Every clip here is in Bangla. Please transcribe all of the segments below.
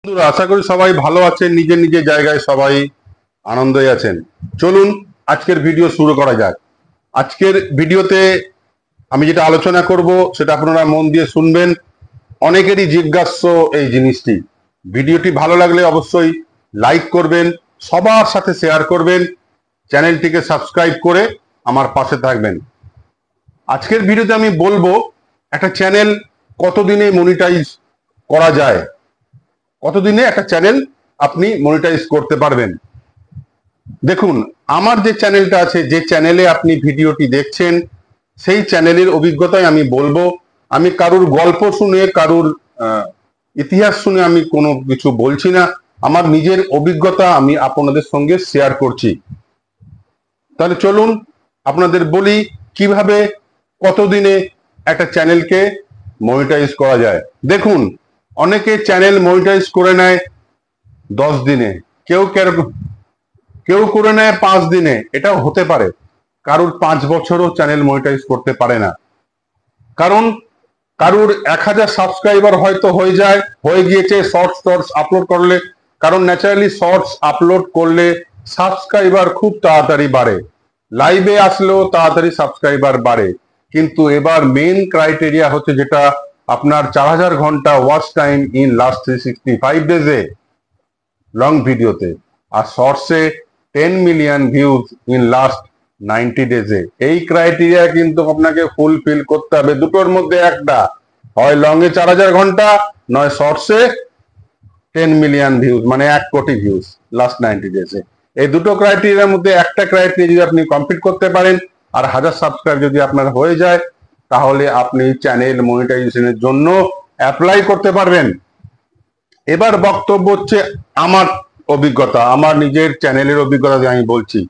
বন্ধুরা, আশা করি সবাই ভালো আছেন, নিজের নিজের জায়গায় সবাই আনন্দে আছেন। চলুন আজকের ভিডিও শুরু করা যাক। আজকের ভিডিওতে আমি যেটা আলোচনা করব সেটা আপনারা মন দিয়ে শুনবেন। অনেকেরই জিজ্ঞাস্য এই জিনিসটি। ভিডিওটি ভালো লাগলে অবশ্যই লাইক করবেন, সবার সাথে শেয়ার করবেন, চ্যানেলটিকে সাবস্ক্রাইব করে আমার পাশে থাকবেন। আজকের ভিডিওতে আমি বলবো একটা চ্যানেল কতদিনে মনিটাইজ করা যায়, কতদিনে একটা চ্যানেল আপনি মনিটাইজ করতে পারবেন। দেখুন, আমার যে চ্যানেলটা আছে, যে চ্যানেলে আপনি ভিডিওটি দেখছেন, সেই চ্যানেলের অভিজ্ঞতায় আমি বলবো। আমি কারুর গল্প শুনে, কারুর ইতিহাস শুনে আমি কোনো কিছু বলছি না। আমার নিজের অভিজ্ঞতা আমি আপনাদের সঙ্গে শেয়ার করছি। তাহলে চলুন আপনাদের বলি কিভাবে কতদিনে একটা চ্যানেলকে মনিটাইজ করা যায়। দেখুন, অনেকে চ্যানেল মনিটাইজ করে নেয় 10 দিনে, কেউ করে নেয় 5 দিনে। এটাও হতে পারে। কারুর 5 বছরও চ্যানেল মনিটাইজ করতে পারে না, কারণ কারুর 1000 সাবস্ক্রাইবার হয়তো হয়ে গিয়েছে শর্টস আপলোড করলে। কারণ ন্যাচারালি শর্টস আপলোড করলে সাবস্ক্রাইবার খুব তাড়াতাড়ি বাড়ে, লাইভে আসলেও তাড়াতাড়ি সাবস্ক্রাইবার বাড়ে। কিন্তু এবার মেন ক্রাইটেরিয়া হচ্ছে যেটা আপনার 4000 ঘন্টা ওয়াচ টাইম ইন লাস্ট 365 ডেজে লং ভিডিওতে, আর শর্টসে 10 মিলিয়ন ভিউজ ইন লাস্ট 90 ডেজে। এই ক্রাইটেরিয়া কিন্তু আপনাকে ফুলফিল করতে হবে। দুটোর মধ্যে একটা, হয় লং এ 4000 ঘন্টা, নয় শর্টসে 10 মিলিয়ন ভিউজ, মানে 1 কোটি ভিউজ লাস্ট 90 ডেজে। এই দুটো ক্রাইটেরিয়ার মধ্যে একটা ক্রাইটেরিয়া যদি আপনি কমপ্লিট করতে পারেন, আর 1000 সাবস্ক্রাইব যদি আপনার হয়ে যায়, তাহলে আপনি চ্যানেল মনিটাইজেশনের জন্য অ্যাপ্লাই করতে পারবেন। এবার বক্তব্য হচ্ছে আমার অভিজ্ঞতা, আমার নিজের চ্যানেলের অভিজ্ঞতা দিয়ে আমি বলছি।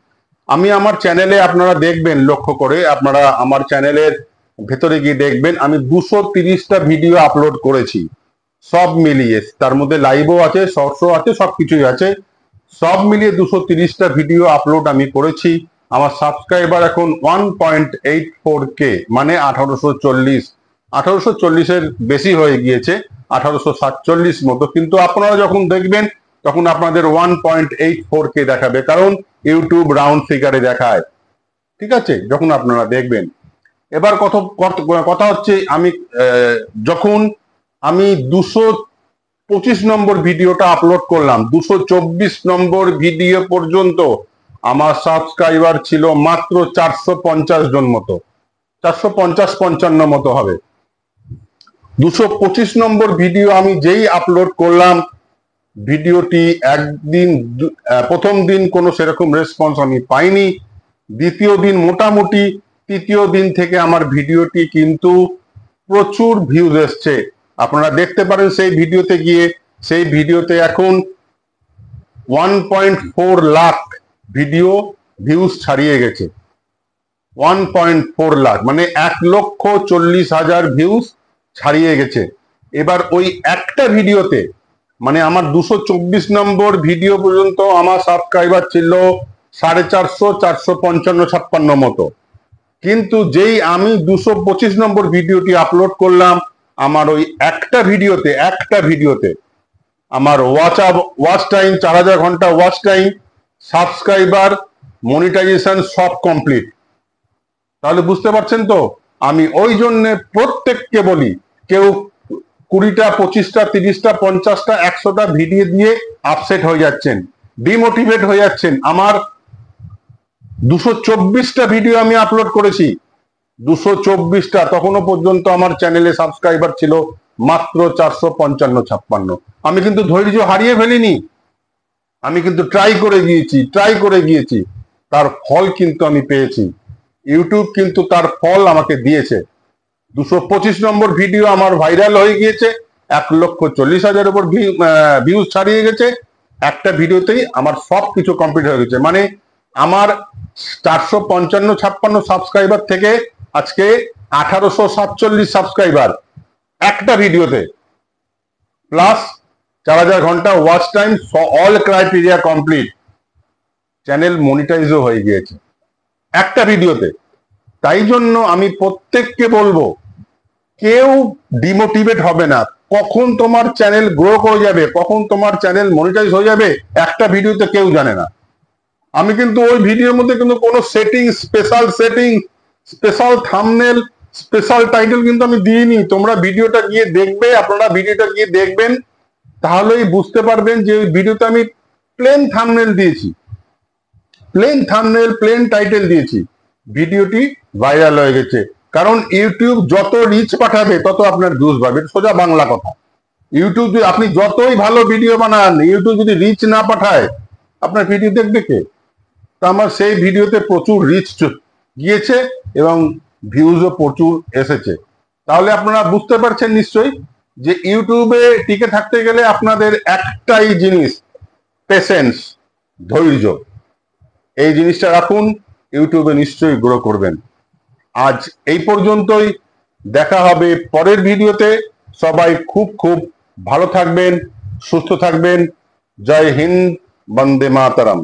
আমি আমার চ্যানেলে, আপনারা দেখবেন লক্ষ্য করে, আপনারা আমার চ্যানেলের ভেতরে গিয়ে দেখবেন আমি 230টা ভিডিও আপলোড করেছি সব মিলিয়ে। তার মধ্যে লাইভও আছে, শর্টসও আছে, সবকিছুই আছে। সব মিলিয়ে 230টা ভিডিও আপলোড আমি করেছি। আমার সাবস্ক্রাইবার এখন 1.84K, মানে 1840 এর বেশি হয়ে গিয়েছে, 1847 মতো। কিন্তু আপনারা যখন দেখবেন তখন আপনাদের 1.84K দেখাবে, কারণ ইউটিউব রাউন্ড ফিগারে দেখায়। ঠিক আছে, যখন আপনারা দেখবেন। এবার কথা হচ্ছে, যখন আমি 225 নম্বর ভিডিওটা আপলোড করলাম, 224 নম্বর ভিডিও পর্যন্ত আমার সাবস্ক্রাইবার ছিল মাত্র 450 জন মতো, 450-55 মতো হবে। 225 নম্বর ভিডিও আমি যেই আপলোড করলাম, ভিডিওটি প্রথম দিন কোনো সেরকম রেসপন্স আমি পাইনি। দ্বিতীয় দিন মোটামুটি, তৃতীয় দিন থেকে আমার ভিডিওটি কিন্তু প্রচুর ভিউজ এসছে। আপনারা দেখতে পারেন সেই ভিডিওতে গিয়ে। সেই ভিডিওতে এখন 1.4 লাখ ভিডিও ভিউজ ছাড়িয়ে গেছে। 1.4 লাখ মানে 1,40,000 ভিউজ ছাড়িয়ে গেছে। এবার ওই একটা ভিডিওতে, মানে আমার 224 নম্বর ভিডিও পর্যন্ত আমার সাবস্ক্রাইবার ছিল 450, 455, 56 মতো। কিন্তু যেই আমি 225 নম্বর ভিডিওটি আপলোড করলাম, আমার ওই একটা ভিডিওতে আমার ওয়াচ টাইম 4000 ঘন্টা ওয়াচ টাইম, সাবস্ক্রাইবার, মনিটাইজেশন সব কমপ্লিট। তাহলে বুঝতে পারছেন তো? আমি ওই জন্যে প্রত্যেককে বলি, কেউ 20টা, 25টা, 30টা, 50টা, 100টা ভিডিও দিয়ে আপসেট হয়ে যাচ্ছেন, ডিমোটিভেট হয়ে যাচ্ছেন। আমার 224টা ভিডিও আমি আপলোড করেছি, 224টা, তখনও পর্যন্ত আমার চ্যানেলে সাবস্ক্রাইবার ছিল মাত্র 455-56। আমি কিন্তু ধৈর্য হারিয়ে ফেলিনি, আমি কিন্তু ট্রাই করে গিয়েছি। তার ফল কিন্তু আমি পেয়েছি। ইউটিউব কিন্তু তার ফল আমাকে দিয়েছে। 225 নম্বর ভিডিও আমার ভাইরাল হয়ে গিয়েছে, 1,40,000 উপর ভিউজ ছাড়িয়ে গেছে। একটা ভিডিওতেই আমার সব কিছু কমপ্লিট হয়ে গেছে। মানে আমার 455-56 সাবস্ক্রাইবার থেকে আজকে 1847 সাবস্ক্রাইবার একটা ভিডিওতে, প্লাস 4000 ঘন্টা watch time, all criteria complete. Channel মনিটাইজও হয়ে গিয়েছে একটা ভিডিওতে। তাই জন্য আমি প্রত্যেককে বলবো, কেউ ডিমোটিভেট হবে না। কখন তোমার চ্যানেল গ্রো করে যাবে, কখন তোমার চ্যানেল মনিটাইজ হয়ে যাবে, একটা ভিডিওতে কেউ জানে না। আমি কিন্তু ওই ভিডিওর মধ্যে কিন্তু কোনো setting, special thumbnail, special title কিন্তু আমি দিইনি। তোমরা ভিডিওটা গিয়ে দেখবে, আপনারা ভিডিওটা গিয়ে দেখবেন, তাহলেই বুঝতে পারবেন যে ওই ভিডিওতে আমি প্লেন থাম্বনেল দিয়েছি, প্লেন টাইটেল দিয়েছি। ভিডিওটি ভাইরাল হয়ে গেছে, কারণ ইউটিউব যত রিচ পাঠাবে তত আপনার ভিউজ বাড়বে, সোজা বাংলা কথা। ইউটিউব আপনি যতই ভালো ভিডিও বানান, ইউটিউব যদি রিচ না পাঠায় আপনার ভিডিও দেখবে কে? তো আমার সেই ভিডিওতে প্রচুর রিচ গিয়েছে এবং ভিউজও প্রচুর এসেছে। তাহলে আপনারা বুঝতে পারছেন নিশ্চয়ই যে ইউটিউবে টিকে থাকতে গেলে আপনাদের একটাই জিনিস, পেশেন্স, ধৈর্য। এই জিনিসটা রাখুন, ইউটিউবে নিশ্চয়ই গ্রো করবেন। আজ এই পর্যন্তই, দেখা হবে পরের ভিডিওতে। সবাই খুব খুব ভালো থাকবেন, সুস্থ থাকবেন। জয় হিন্দ, বন্দে মাতরম।